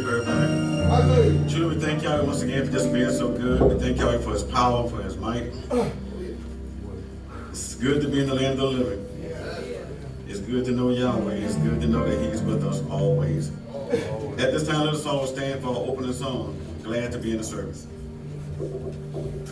Everybody. Truly, we thank y'all once again for just being so good. We thank y'all for his power, for his might. It's good to be in the land of the living. It's good to know Yahweh. It's good to know that he's with us always. At this time, let us all stand for our opening song. Glad to be in the service. Hallelujah.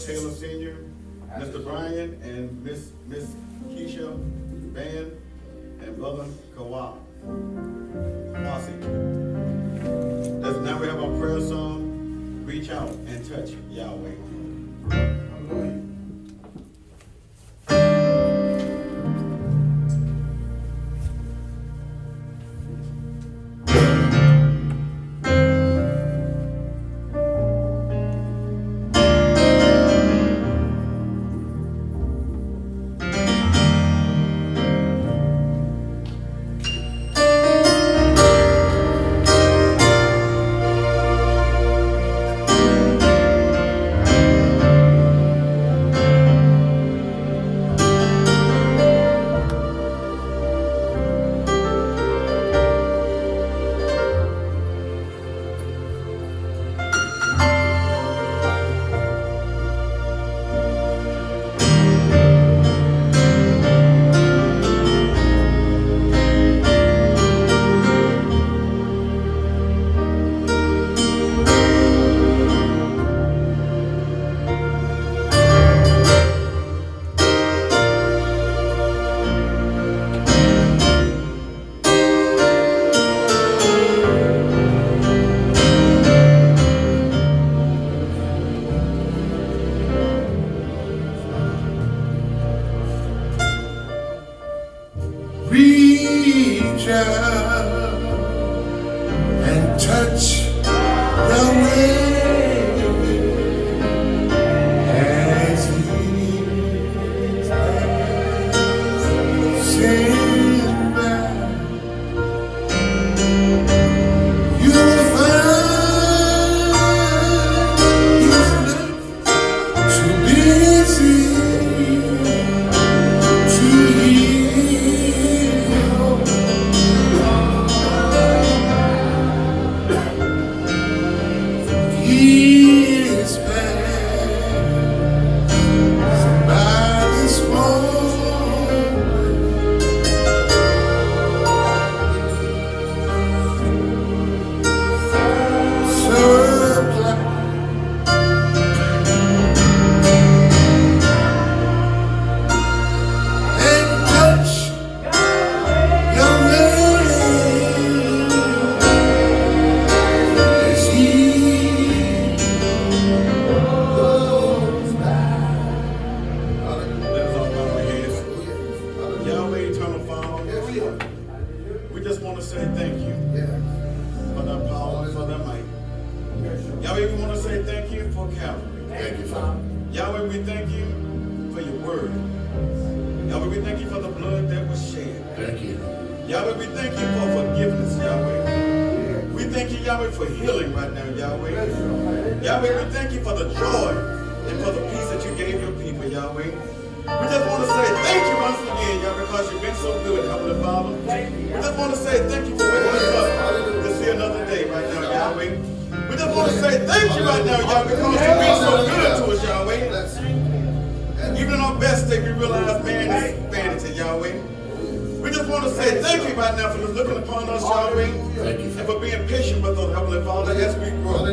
Taylor Sr., Mr. Brian, and Miss Keisha Van, and Brother Kawasi. Now we have our prayer song, Reach Out and Touch Yahweh. Hallelujah. and touch Yahweh as he sings back. You will find he's not too busy to heal. He is passed by this moment. Supply and touch your way as he goes by. Let us all bow our heads. Yahweh, eternal Father, we just want to say thank you for that power and for that might. Yahweh, we want to say thank you for Calvary. Thank you, Father. Yahweh, we thank you for your word. Yahweh, we thank you for the blood that was shed. Thank you. Yahweh, we thank you for forgiveness, Yahweh. We thank you, Yahweh, for healing right now, Yahweh. Yahweh, we thank you for the joy and for the peace that you gave your people, Yahweh. We just want to say thank you once again, Yahweh, because you've been so good, Heavenly Father. We just want to say thank you for waking us up to see another day right now, Yahweh. We just want to say thank you right now, Yahweh, because you've been so good to us, Yahweh. Even in our best day, we realize man is vanity, Yahweh. We just want to say thank you right now for looking upon us, Yahweh, and for being patient with us, Heavenly Father, as we grow.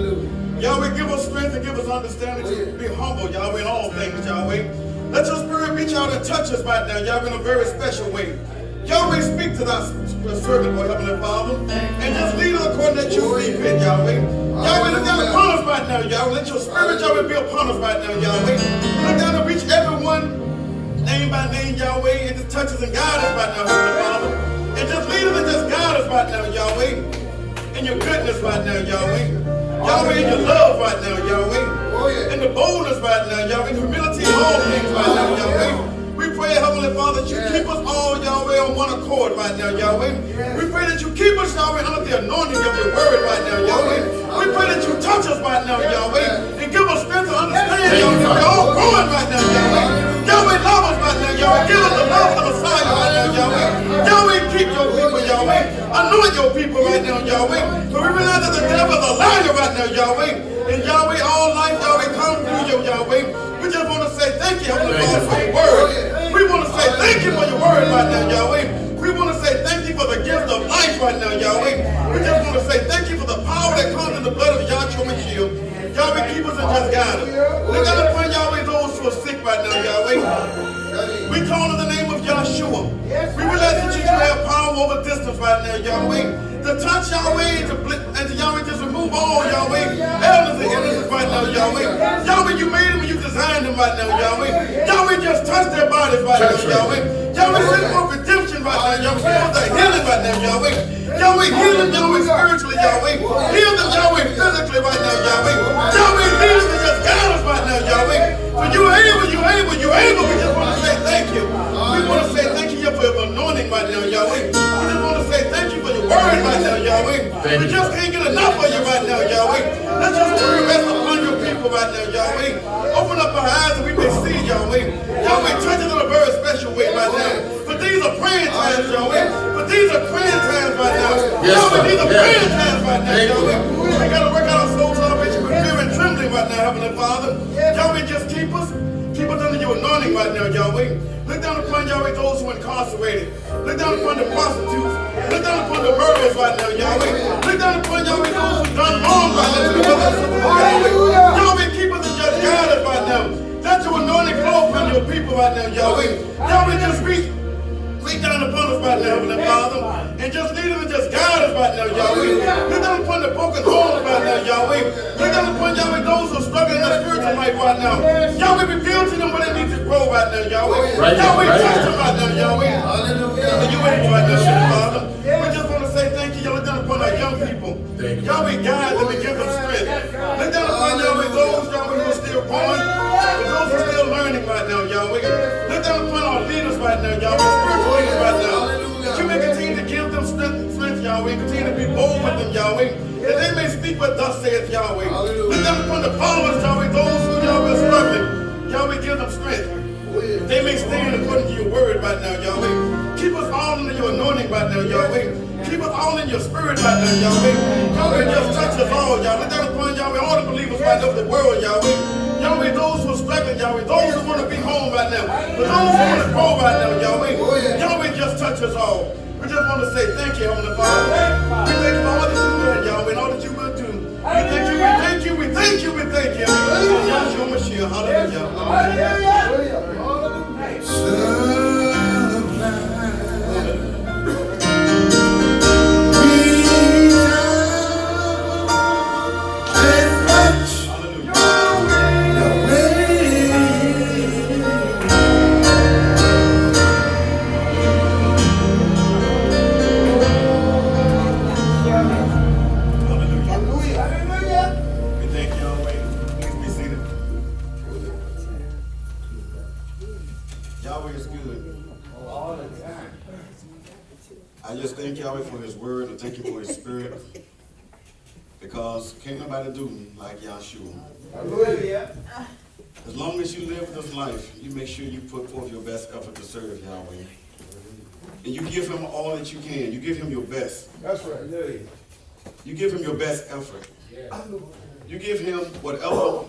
Yahweh, give us strength and give us understanding to be humble, Yahweh, in all things, Yahweh. Let your spirit reach out and touch us right now, Yahweh, in a very special way. Yahweh, speak to thy servant, Lord, Heavenly Father, and just lead us according to your see fit, Yahweh. Yahweh, look down upon us right now, Yahweh. Let your spirit, Yahweh, be upon us right now, Yahweh. Look down and reach everyone, name by name, Yahweh, and just touch us and guide us right now, Heavenly Father. And just lead us and just guide us right now, Yahweh. In your goodness right now, Yahweh. Yahweh, in your love right now, Yahweh. And the boldness right now, Yahweh. In humility in all things right now, Yahweh. We pray, Heavenly Father, that you keep us all, Yahweh, on one accord right now, Yahweh. We pray that you keep us, Yahweh, under the anointing of your word right now, Yahweh. We pray that you touch us right now, Yahweh, and give us strength to understand, Yahweh, that we're all growing right now, Yahweh. Yahweh, love us right now, Yahweh. Give us the love of the Messiah right now, Yahweh. Yahweh, keep your people, Yahweh. Anoint your people right now, Yahweh. For we realize that the devil is a liar right now, Yahweh. And Yahweh, all life, Yahweh, come through you, Yahweh. We just want to say thank you, Heavenly Father, for your word. We want to say thank you for your word right now, Yahweh. We want to say thank you for the gift of life right now, Yahweh. We just want to say thank you for the power that comes in the blood of Yahshua Mashiach. Yahweh, keep us and just guide us. Look down upon Yahweh, those who are sick right now, Yahweh. We call in the name of Yahshua. We realize that you have power over distance right now, Yahweh. To touch Yahweh and to Yahweh just remove all Yahweh elders and illnesses right now, Yahweh. Yahweh, you made them and you designed them right now, Yahweh. Yahweh, just touch their bodies right now, Yahweh. Yahweh, send for redemption right now, Yahweh. Send for healing right now, Yahweh. Yahweh, heal them, Yahweh, spiritually, Yahweh. Heal them, Yahweh, physically right now, Yahweh. Yahweh, lead us and just guide us right now, Yahweh. For you are able, you are able, you are able. We just want to say thank you. We want to say thank you for your anointing right now, Yahweh. We just want to say thank you for your word right now, Yahweh. We just can't get enough of you right now, Yahweh. Let your spirit rest upon your people right now, Yahweh. Open up our eyes that we may see, Yahweh. Yahweh, touch us in a very special way right now. For these are praying times, Yahweh. For these are praying times right now. Yahweh, these are praying times right now, Yahweh. We got to work out our soul salvation with fear and trembling right now, Heavenly Father. Yahweh, just keep us under your anointing right now, Yahweh. Look down upon, Yahweh, those who are incarcerated. Look down upon the prostitutes. Look down upon the murderers right now, Yahweh. Look down upon, Yahweh, those who done wrong right now to the brothers and sisters, Yahweh. Yahweh, keep us and just guide us right now. Let your anointing flow upon your people right now, Yahweh. Yahweh, just reach down upon us right now, Heavenly Father, and just lead us and just guide us right now, Yahweh. Look down upon the broken homes right now, Yahweh. Look down upon, Yahweh, those who are struggling in their spiritual life right now. Yahweh, reveal to them where they need to grow right now, Yahweh. Yahweh, touch them right now, Yahweh. Hallelujah. And you ain't right now, Father. We people. Yahweh, guide them and give them strength. Look down upon Yahweh those, Yahweh, who are still growing, but those who are still learning right now, Yahweh. Look down upon our leaders right now, Yahweh, spiritual leaders right now. That you may continue to give them strength, Yahweh, and continue to be bold with them, Yahweh, that they may speak what thus saith Yahweh. Look down upon the followers, Yahweh, those who, Yahweh, are struggling. Yahweh, give them strength. They may stand according to your word right now, Yahweh. Keep us all under your anointing right now, Yahweh. Keep us all in your spirit right now, Yahweh. Yahweh, just touch us all, Yahweh. Let that upon Yahweh, all the believers right now of the world, Yahweh. Yahweh, those who are struggling, Yahweh. Those who want to be home right now. But those who want to grow right now, Yahweh. Yahweh, just touch us all. We just want to say thank you, Heavenly Father. We thank you for all that you've done, Yahweh, and all that you will do. We thank you, we thank you, we thank you, we thank you. Yahshua Mashiach, hallelujah. I just thank Yahweh for his word and thank you for his spirit, because can't nobody do like Yahshua. Hallelujah. As long as you live this life, you make sure you put forth your best effort to serve Yahweh. And you give him all that you can. You give him your best. That's right. You give him your best effort. You give him whatever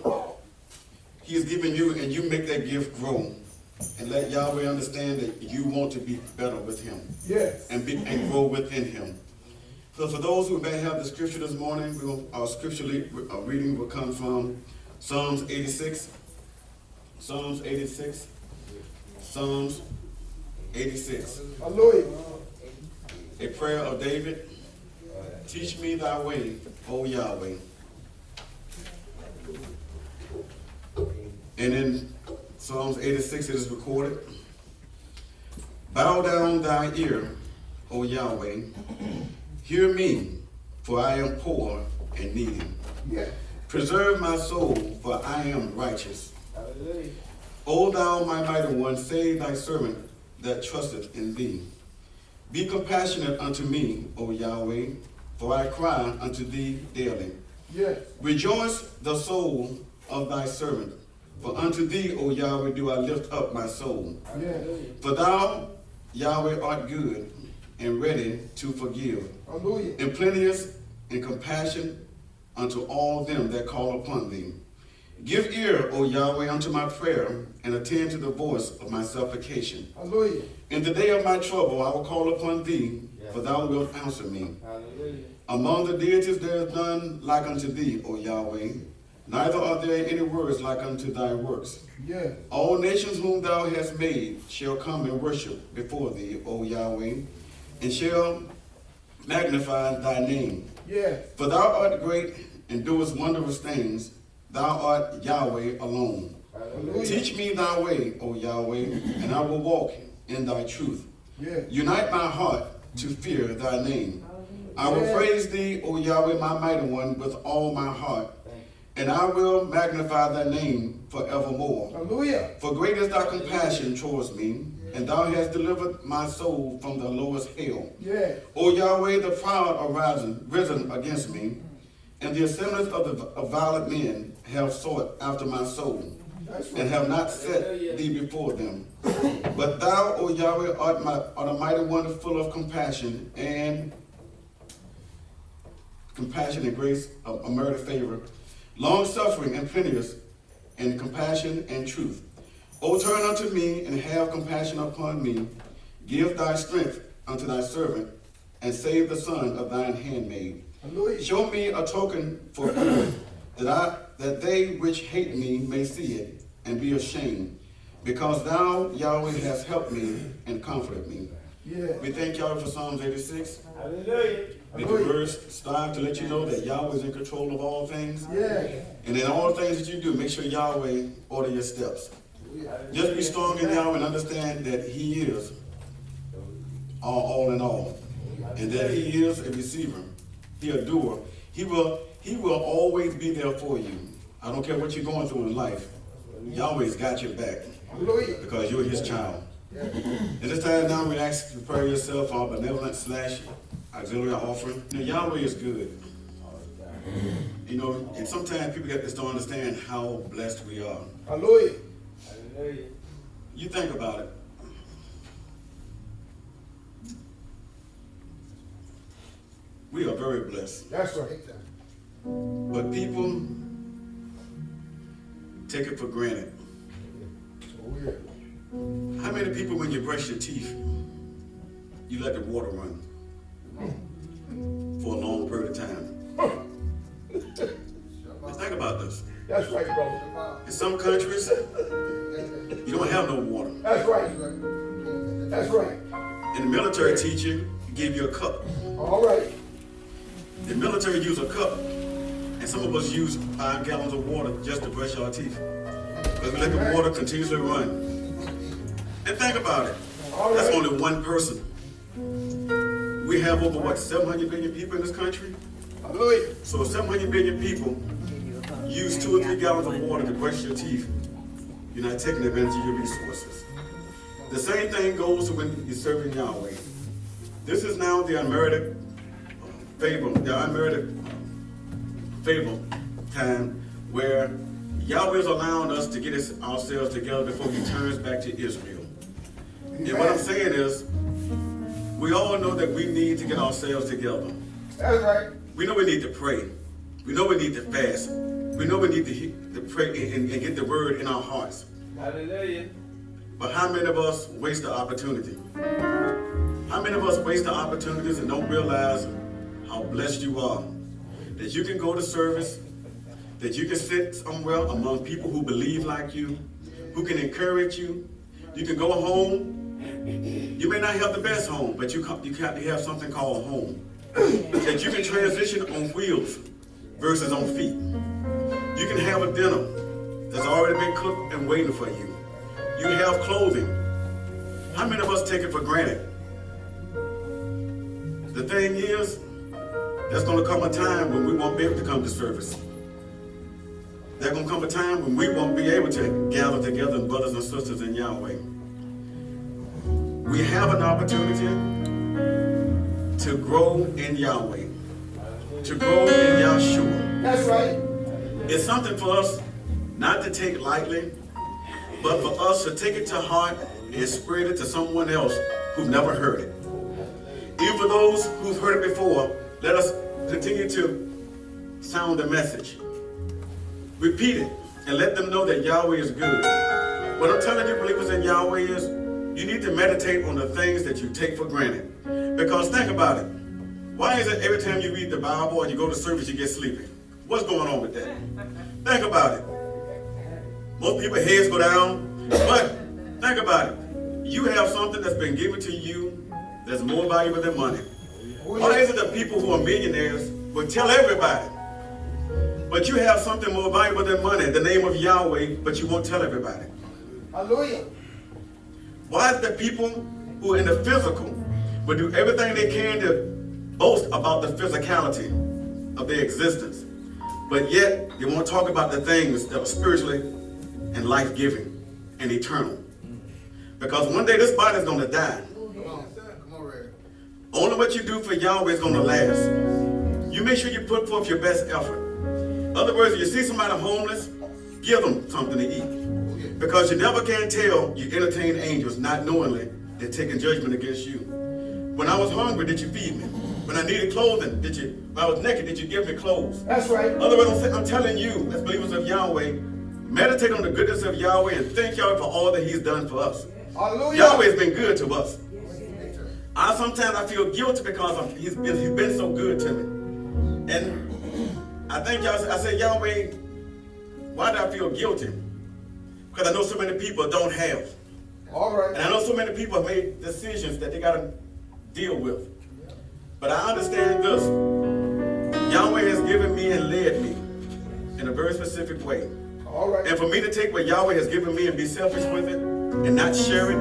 he has given you, and you make that gift grow. And let Yahweh understand that you want to be better with him. Yes. And grow within him. So for those who may have the scripture this morning, our scripture reading will come from Psalms 86. Psalms 86. Psalms 86. Hallelujah. A prayer of David. Teach me thy way, O Yahweh. And in Psalms 86 it is recorded, bow down thy ear, O Yahweh, hear me, for I am poor and needy. Yeah. Preserve my soul, for I am righteous. Hallelujah. O thou, my mighty one, save thy servant that trusteth in thee. Be compassionate unto me, O Yahweh, for I cry unto thee daily. Yes. Rejoice the soul of thy servant, for unto thee, O Yahweh, do I lift up my soul. Yes. For thou, Yahweh, art good and ready to forgive. Hallelujah. And plenteous in compassion unto all them that call upon thee. Give ear, O Yahweh, unto my prayer, and attend to the voice of my supplication. Hallelujah. In the day of my trouble I will call upon thee, for thou wilt answer me. Hallelujah. Among the deities there is none like unto thee, O Yahweh. Neither are there any words like unto thy works. Yes. All nations whom thou hast made shall come and worship before thee, O Yahweh, and shall magnify thy name. Yes. For thou art great and doest wondrous things. Thou art Yahweh alone. Hallelujah. Teach me thy way, O Yahweh, and I will walk in thy truth. Yes. Unite my heart to fear thy name. I will praise thee, O Yahweh, my mighty one, with all my heart. And I will magnify thy name forevermore. Hallelujah. For great is thy compassion towards me, and thou hast delivered my soul from the lowest hell. Yeah. O Yahweh, the proud are risen against me, and the assemblies of violent men have sought after my soul, and have not set thee before them. But thou, O Yahweh, art a mighty one, full of compassion and grace, a merit of favor, long-suffering and plenteous in compassion and truth. O turn unto me and have compassion upon me. Give thy strength unto thy servant, and save the son of thine handmaid. Hallelujah. Show me a token for good, that they which hate me may see it and be ashamed, because thou, Yahweh, hast helped me and comforted me. Yeah. We thank Yahweh for Psalms 86. Hallelujah. May the verse strive to let you know that Yahweh is in control of all things. Yeah. And in all things that you do, make sure Yahweh order your steps. Just be strong in Yahweh and understand that he is all in all. And that he is a receiver He's a doer. He will always be there for you. I don't care what you're going through in life. Yahweh's got your back because you're his child. And this time now we ask you to prepare yourself for our benevolent / auxiliary offering. You know, Yahweh is good. You know, and sometimes people just don't understand how blessed we are. Hallelujah. You think about it. We are very blessed. That's right. But people take it for granted. Oh, yeah. How many people, when you brush your teeth, you let the water run for a long period of time? Let's think about this. That's right, brother. In some countries, you don't have no water. That's right. That's right. In the military, teacher give you a cup. All right. The military use a cup, and some of us use 5 gallons of water just to brush our teeth. Because we let the water continuously run. And think about it. That's only one person. We have over, what, 700 million people in this country? Hallelujah. So 700 million people use 2 or 3 gallons of water to brush your teeth. You're not taking advantage of your resources. The same thing goes to when you're serving Yahweh. This is now the unmerited favor time where Yahweh is allowing us to get ourselves together before he turns back to Israel. And what I'm saying is, we all know that we need to get ourselves together. That's right. We know we need to pray. We know we need to fast. We know we need to pray and get the word in our hearts. Hallelujah. But how many of us waste the opportunity? How many of us waste the opportunities and don't realize how blessed you are? That you can go to service, that you can sit somewhere among people who believe like you, who can encourage you. You can go home. You may not have the best home, but you have something called home. That you can transition on wheels versus on feet. You can have a dinner that's already been cooked and waiting for you. You have clothing. How many of us take it for granted? The thing is, there's going to come a time when we won't be able to come to service. There's going to come a time when we won't be able to gather together, brothers and sisters in Yahweh. We have an opportunity to grow in Yahweh, to grow in Yahshua. That's right. It's something for us not to take lightly, but for us to take it to heart and spread it to someone else who've never heard it. Even for those who've heard it before, let us continue to sound the message. Repeat it and let them know that Yahweh is good. What I'm telling you, believers in Yahweh, is you need to meditate on the things that you take for granted. Because think about it. Why is it every time you read the Bible or you go to service you get sleepy? What's going on with that? Think about it. Most people's heads go down, but think about it. You have something that's been given to you that's more valuable than money. Why is it that people who are millionaires will tell everybody? But you have something more valuable than money, the name of Yahweh, but you won't tell everybody. Hallelujah. Why is it that people who are in the physical will do everything they can to boast about the physicality of their existence, but yet they won't talk about the things that are spiritually and life-giving and eternal? Because one day this body is going to die. Only what you do for Yahweh is going to last. You make sure you put forth your best effort. In other words, if you see somebody homeless, give them something to eat. Because you never can tell you entertain angels not knowingly they're taking judgment against you. When I was hungry, did you feed me? When I needed clothing, when I was naked, did you give me clothes? That's right. In other words, I'm telling you, as believers of Yahweh, meditate on the goodness of Yahweh and thank Yahweh for all that he's done for us. Hallelujah. Yahweh has been good to us. Sometimes I feel guilty because he's been so good to me. And I think I said, Yahweh, why do I feel guilty? Because I know so many people don't have. All right. And I know so many people have made decisions that they got to deal with. But I understand this. Yahweh has given me and led me in a very specific way. All right. And for me to take what Yahweh has given me and be selfish with it and not share it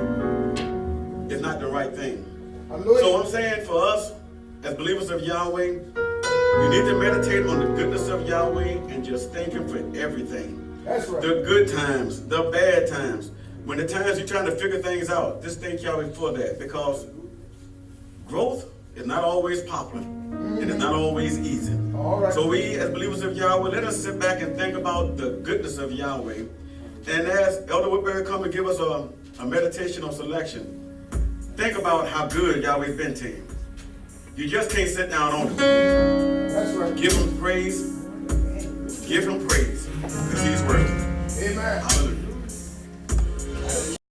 is not the right thing. Hallelujah. So I'm saying for us, as believers of Yahweh, You need to meditate on the goodness of Yahweh and just thank Him for everything. That's right. The good times, the bad times. When the times you're trying to figure things out, just thank Yahweh for that, because growth is not always popular and it's not always easy. All right. So we, as believers of Yahweh, let us sit back and think about the goodness of Yahweh. And as Elder Woodbury come and give us a meditation on selection, think about how good Yahweh's been to you. You just can't sit down on it. That's right. Give Him praise. Give Him praise, because He's worthy. Amen. Hallelujah.